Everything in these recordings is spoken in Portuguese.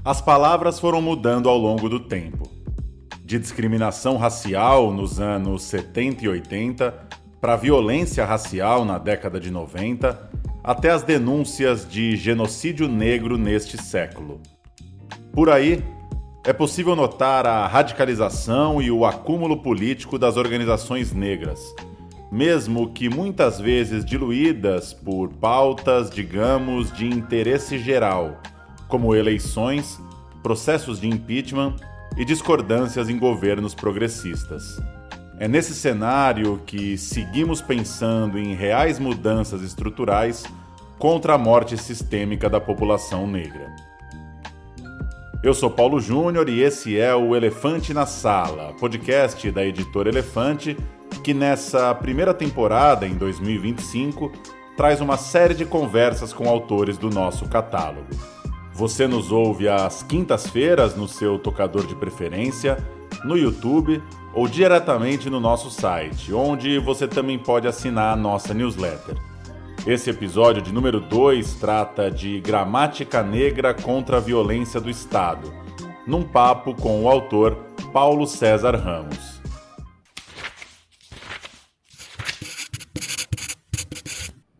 As palavras foram mudando ao longo do tempo. De discriminação racial nos anos 70 e 80, para violência racial na década de 90, até as denúncias de genocídio negro neste século. Por aí, é possível notar a radicalização e o acúmulo político das organizações negras, mesmo que muitas vezes diluídas por pautas, digamos, de interesse geral, como eleições, processos de impeachment e discordâncias em governos progressistas. É nesse cenário que seguimos pensando em reais mudanças estruturais contra a morte sistêmica da população negra. Eu sou Paulo Júnior e esse é o Elefante na Sala, podcast da editora Elefante, que nessa primeira temporada, em 2025, traz uma série de conversas com autores do nosso catálogo. Você nos ouve às quintas-feiras no seu tocador de preferência, no YouTube ou diretamente no nosso site, onde você também pode assinar a nossa newsletter. Esse episódio de número 2 trata de gramática negra contra a violência do Estado, num papo com o autor Paulo César Ramos.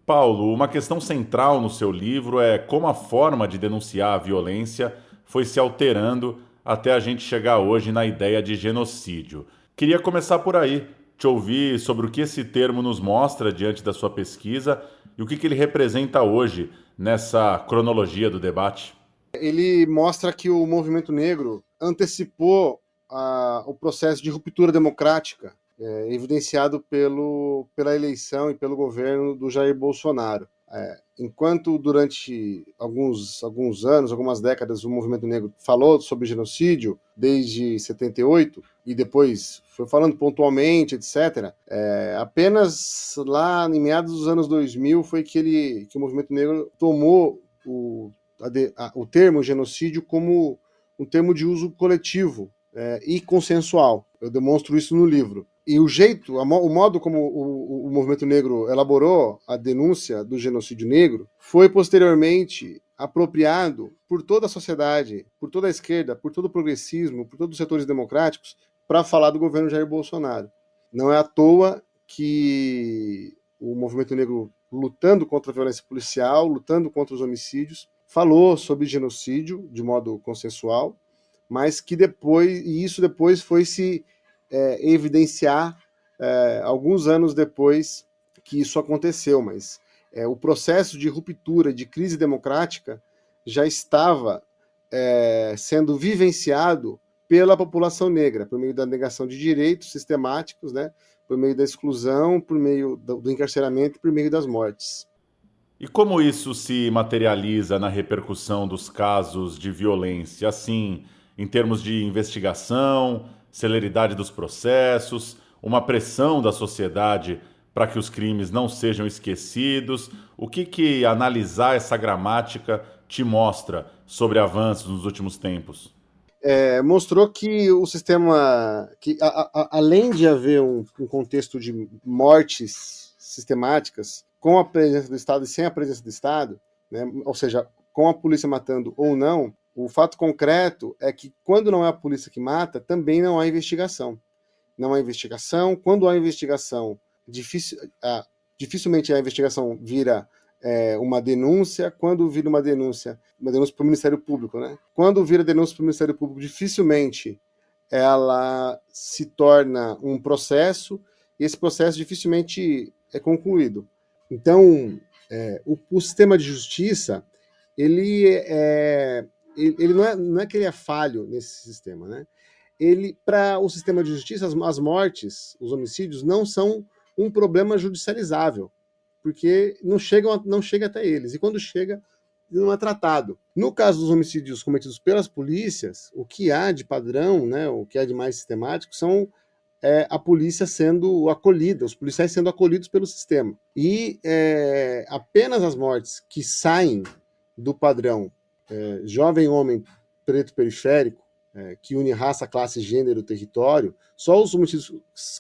Paulo, uma questão central no seu livro é como a forma de denunciar a violência foi se alterando até a gente chegar hoje na ideia de genocídio. Queria começar por aí, te ouvir sobre o que esse termo nos mostra diante da sua pesquisa e o que ele representa hoje nessa cronologia do debate. Ele mostra que o movimento negro antecipou o processo de ruptura democrática, evidenciado pela eleição e pelo governo do Jair Bolsonaro. Enquanto durante alguns anos, algumas décadas, o movimento negro falou sobre genocídio, desde 78, e depois foi falando pontualmente, etc., apenas lá em meados dos anos 2000 foi que o movimento negro tomou o termo genocídio como um termo de uso coletivo e consensual. Eu demonstro isso no livro. E o modo como o movimento negro elaborou a denúncia do genocídio negro foi posteriormente apropriado por toda a sociedade, por toda a esquerda, por todo o progressismo, por todos os setores democráticos, para falar do governo Jair Bolsonaro. Não é à toa que o movimento negro, lutando contra a violência policial, lutando contra os homicídios, falou sobre genocídio de modo consensual, mas que isso depois foi se evidenciar alguns anos depois que isso aconteceu, mas o processo de ruptura, de crise democrática já estava sendo vivenciado pela população negra, por meio da negação de direitos sistemáticos, né, por meio da exclusão, por meio do encarceramento e por meio das mortes. E como isso se materializa na repercussão dos casos de violência, assim, em termos de investigação, celeridade dos processos, uma pressão da sociedade para que os crimes não sejam esquecidos? O que analisar essa gramática te mostra sobre avanços nos últimos tempos? Mostrou que o sistema, além de haver um contexto de mortes sistemáticas, com a presença do Estado e sem a presença do Estado, né, ou seja, com a polícia matando ou não, o fato concreto é que quando não é a polícia que mata, também não há investigação. Não há investigação. Quando há investigação, dificilmente a investigação vira uma denúncia. Quando vira uma denúncia para o Ministério Público, né? Quando vira denúncia para o Ministério Público, dificilmente ela se torna um processo, e esse processo dificilmente é concluído. Então, o sistema de justiça, ele não é que ele é falho nesse sistema, né? Para o sistema de justiça, as mortes, os homicídios, não são um problema judicializável, porque não chega até eles, e quando chega, não é tratado. No caso dos homicídios cometidos pelas polícias, o que há de padrão, né, o que há de mais sistemático, são a polícia sendo acolhida, os policiais sendo acolhidos pelo sistema. E apenas as mortes que saem do padrão jovem homem preto periférico, que une raça, classe, gênero, território, só os homicídios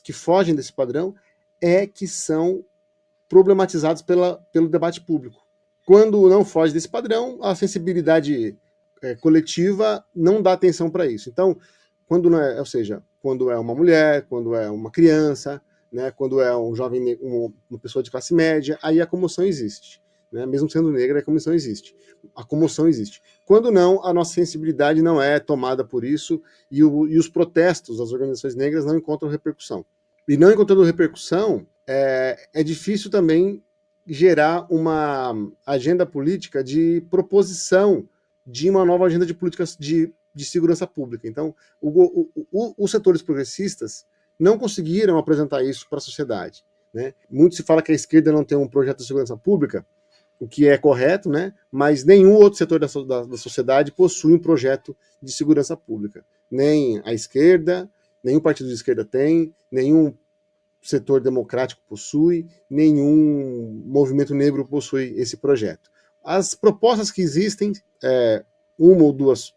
que fogem desse padrão que são problematizados pelo debate público. Quando não foge desse padrão, a sensibilidade coletiva não dá atenção para isso. Então, quando não é, ou seja, quando é uma mulher, quando é uma criança, né, quando é um jovem, uma pessoa de classe média, aí a comoção existe. Né? Mesmo sendo negra, a comoção existe. A comoção existe. Quando não, a nossa sensibilidade não é tomada por isso e os protestos das organizações negras não encontram repercussão. E não encontrando repercussão, é difícil também gerar uma agenda política de proposição de uma nova agenda de políticas de segurança pública. Então, os setores progressistas não conseguiram apresentar isso para a sociedade. Né? Muito se fala que a esquerda não tem um projeto de segurança pública, o que é correto, né? Mas nenhum outro setor da sociedade possui um projeto de segurança pública. Nem a esquerda, nenhum partido de esquerda tem, nenhum setor democrático possui, nenhum movimento negro possui esse projeto. As propostas que existem, uma ou duas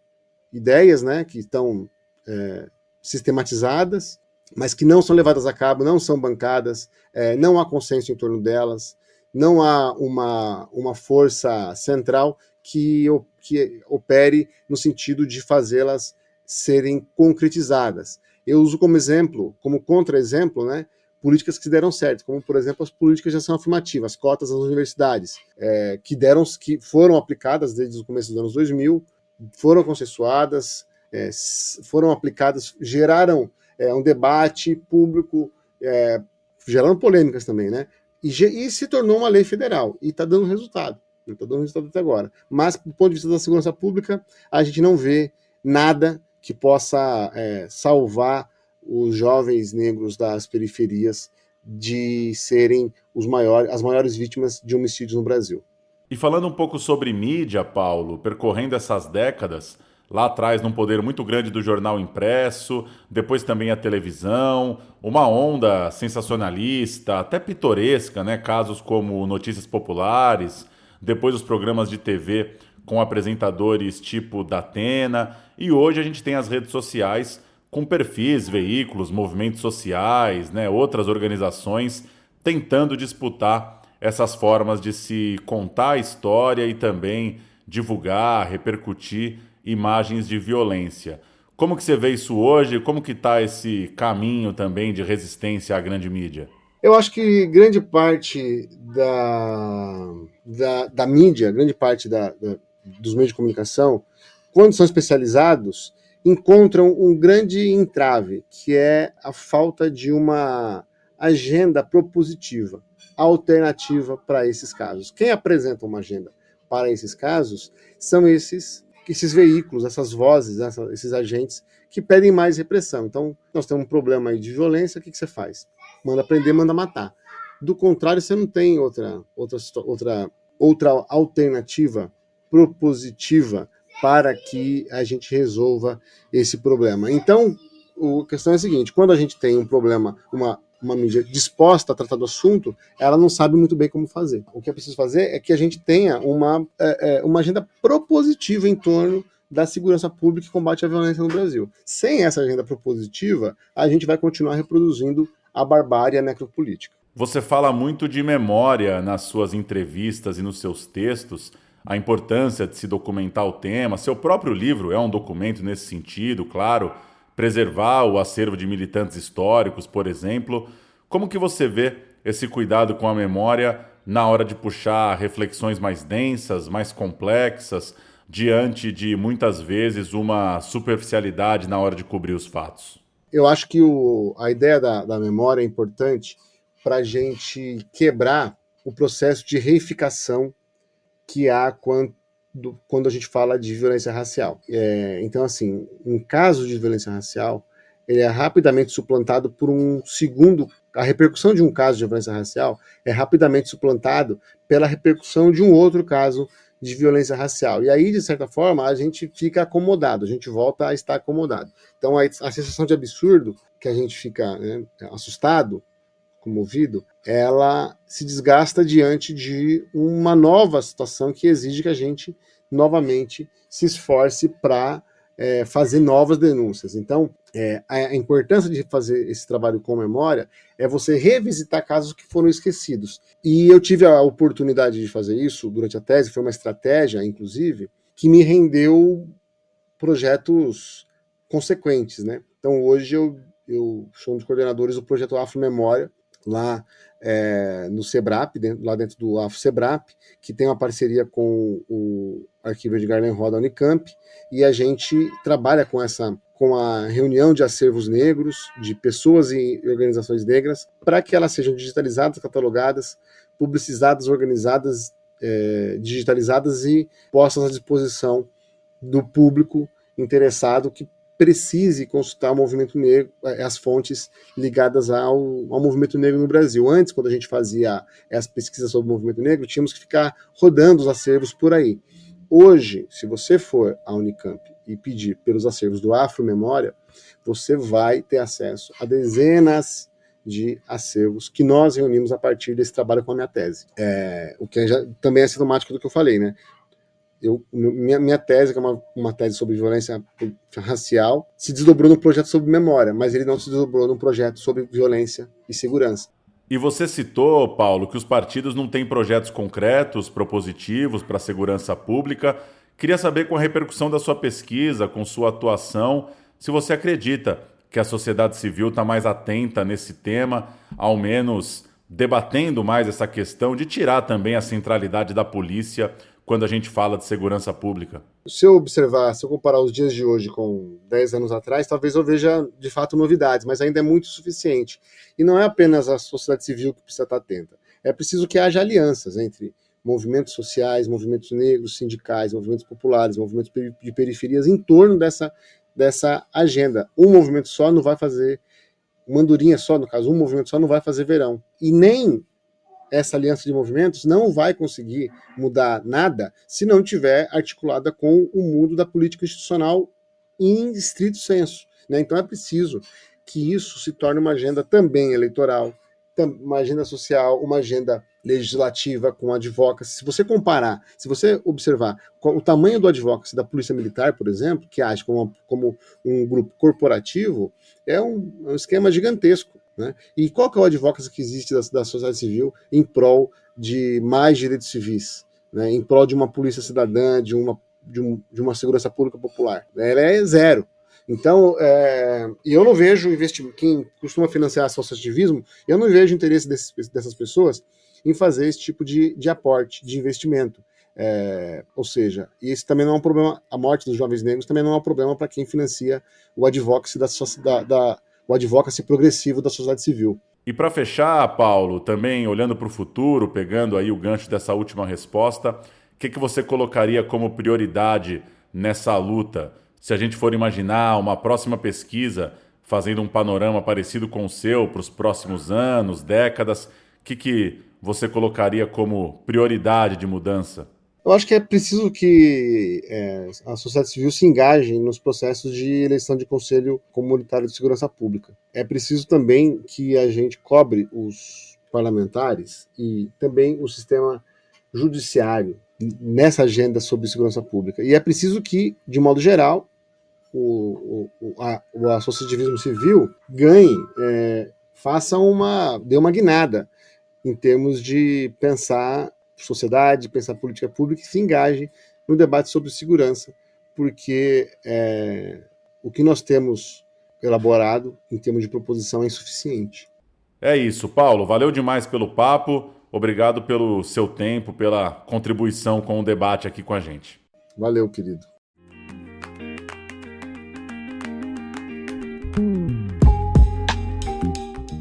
ideias, né, que estão sistematizadas, mas que não são levadas a cabo, não são bancadas, não há consenso em torno delas, não há uma força central que opere no sentido de fazê-las serem concretizadas. Eu uso como exemplo, como contra-exemplo, né, políticas que deram certo, como, por exemplo, as políticas de ação afirmativa, as cotas das universidades, que foram aplicadas desde o começo dos anos 2000, foram consensuadas, foram aplicadas, geraram um debate público, geraram polêmicas também, né? E se tornou uma lei federal, e está dando resultado. Está dando resultado até agora. Mas, do ponto de vista da segurança pública, a gente não vê nada que possa salvar os jovens negros das periferias de serem as maiores vítimas de homicídios no Brasil. E falando um pouco sobre mídia, Paulo, percorrendo essas décadas, lá atrás num poder muito grande do jornal impresso, depois também a televisão, uma onda sensacionalista, até pitoresca, né? Casos como Notícias Populares, depois os programas de TV com apresentadores tipo Datena, e hoje a gente tem as redes sociais com perfis, veículos, movimentos sociais, né? Outras organizações tentando disputar essas formas de se contar a história e também divulgar, repercutir imagens de violência. Como que você vê isso hoje? Como que está esse caminho também de resistência à grande mídia? Eu acho que grande parte da mídia, grande parte dos meios de comunicação, quando são especializados, encontram um grande entrave, que é a falta de uma agenda propositiva, alternativa para esses casos. Quem apresenta uma agenda para esses casos são esses veículos, essas vozes, esses agentes que pedem mais repressão. Então, nós temos um problema aí de violência, o que você faz? Manda prender, manda matar. Do contrário, você não tem outra alternativa propositiva para que a gente resolva esse problema. Então, a questão é a seguinte: quando a gente tem um problema, uma mídia disposta a tratar do assunto, ela não sabe muito bem como fazer. O que é preciso fazer é que a gente tenha uma agenda propositiva em torno da segurança pública e combate à violência no Brasil. Sem essa agenda propositiva, a gente vai continuar reproduzindo a barbárie e a necropolítica. Você fala muito de memória nas suas entrevistas e nos seus textos, a importância de se documentar o tema. Seu próprio livro é um documento nesse sentido, claro. Preservar o acervo de militantes históricos, por exemplo. Como que você vê esse cuidado com a memória na hora de puxar reflexões mais densas, mais complexas, diante de, muitas vezes, uma superficialidade na hora de cobrir os fatos? Eu acho que a ideia da memória é importante para a gente quebrar o processo de reificação que há quando a gente fala de violência racial. Então, assim, um caso de violência racial, ele é rapidamente suplantado por um segundo. A repercussão de um caso de violência racial é rapidamente suplantado pela repercussão de um outro caso de violência racial. E aí, de certa forma, a gente fica acomodado, a gente volta a estar acomodado. Então, a sensação de absurdo, que a gente fica, né, assustado, comovido, ela se desgasta diante de uma nova situação que exige que a gente novamente se esforce para fazer novas denúncias. Então, a importância de fazer esse trabalho com memória é você revisitar casos que foram esquecidos. E eu tive a oportunidade de fazer isso durante a tese, foi uma estratégia, inclusive, que me rendeu projetos consequentes, né? Então, hoje eu sou um dos coordenadores do projeto Afro-Memória, lá no SEBRAP, lá dentro do Afro-SEBRAP, que tem uma parceria com o Arquivo Edgar Lenro da Unicamp, e a gente trabalha com a reunião de acervos negros, de pessoas e organizações negras, para que elas sejam digitalizadas, catalogadas, publicizadas, organizadas, digitalizadas e postas à disposição do público interessado que precise consultar o movimento negro, as fontes ligadas ao movimento negro no Brasil. Antes, quando a gente fazia as pesquisas sobre o movimento negro, tínhamos que ficar rodando os acervos por aí. Hoje, se você for à Unicamp e pedir pelos acervos do Afro-Memória, você vai ter acesso a dezenas de acervos que nós reunimos a partir desse trabalho com a minha tese. O que também é sintomático do que eu falei, né? Minha tese, que é uma tese sobre violência racial, se desdobrou num projeto sobre memória, mas ele não se desdobrou num projeto sobre violência e segurança. E você citou, Paulo, que os partidos não têm projetos concretos, propositivos para a segurança pública. Queria saber, com a repercussão da sua pesquisa, com sua atuação, se você acredita que a sociedade civil está mais atenta nesse tema, ao menos debatendo mais essa questão de tirar também a centralidade da polícia quando a gente fala de segurança pública. Se eu comparar os dias de hoje com 10 anos atrás, talvez eu veja de fato novidades, mas ainda é muito suficiente. E não é apenas a sociedade civil que precisa estar atenta. É preciso que haja alianças entre movimentos sociais, movimentos negros, sindicais, movimentos populares, movimentos de periferias em torno dessa agenda. Um movimento só não vai fazer, uma andorinha só, no caso, um movimento só não vai fazer verão. E nem essa aliança de movimentos não vai conseguir mudar nada se não tiver articulada com o mundo da política institucional em estrito senso, né? Então é preciso que isso se torne uma agenda também eleitoral, uma agenda social, uma agenda legislativa com advocacy. Se você comparar, se você observar o tamanho do advocacy da Polícia Militar, por exemplo, que age como um grupo corporativo, é um esquema gigantesco, né? E qual que é o advocacy que existe da sociedade civil em prol de mais direitos civis, né? Em prol de uma polícia cidadã, de uma segurança pública popular? Ela é zero. Então, e eu não vejo quem costuma financiar associativismo, eu não vejo interesse dessas pessoas em fazer esse tipo de aporte, de investimento. Ou seja, esse também não é um problema, a morte dos jovens negros também não é um problema para quem financia o advocacy o advocacy progressivo da sociedade civil. E para fechar, Paulo, também olhando para o futuro, pegando aí o gancho dessa última resposta, o que você colocaria como prioridade nessa luta? Se a gente for imaginar uma próxima pesquisa fazendo um panorama parecido com o seu para os próximos anos, décadas, o que você colocaria como prioridade de mudança? Eu acho que é preciso que a sociedade civil se engaje nos processos de eleição de Conselho Comunitário de Segurança Pública. É preciso também que a gente cobre os parlamentares e também o sistema judiciário nessa agenda sobre segurança pública. E é preciso que, de modo geral, o associativismo civil ganhe, dê uma guinada em termos de pensar sociedade, pensar política pública e se engaje no debate sobre segurança, porque o que nós temos elaborado em termos de proposição é insuficiente. É isso, Paulo. Valeu demais pelo papo. Obrigado pelo seu tempo, pela contribuição com o debate aqui com a gente. Valeu, querido.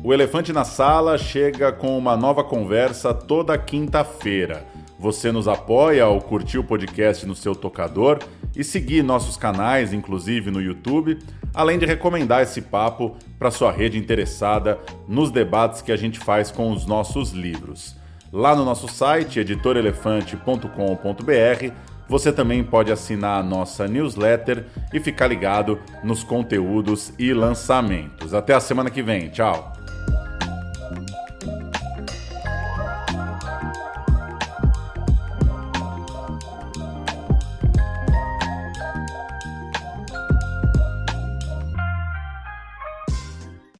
O Elefante na Sala chega com uma nova conversa toda quinta-feira. Você nos apoia ao curtir o podcast no seu tocador e seguir nossos canais, inclusive no YouTube, além de recomendar esse papo para sua rede interessada nos debates que a gente faz com os nossos livros. Lá no nosso site, editorelefante.com.br, você também pode assinar a nossa newsletter e ficar ligado nos conteúdos e lançamentos. Até a semana que vem. Tchau!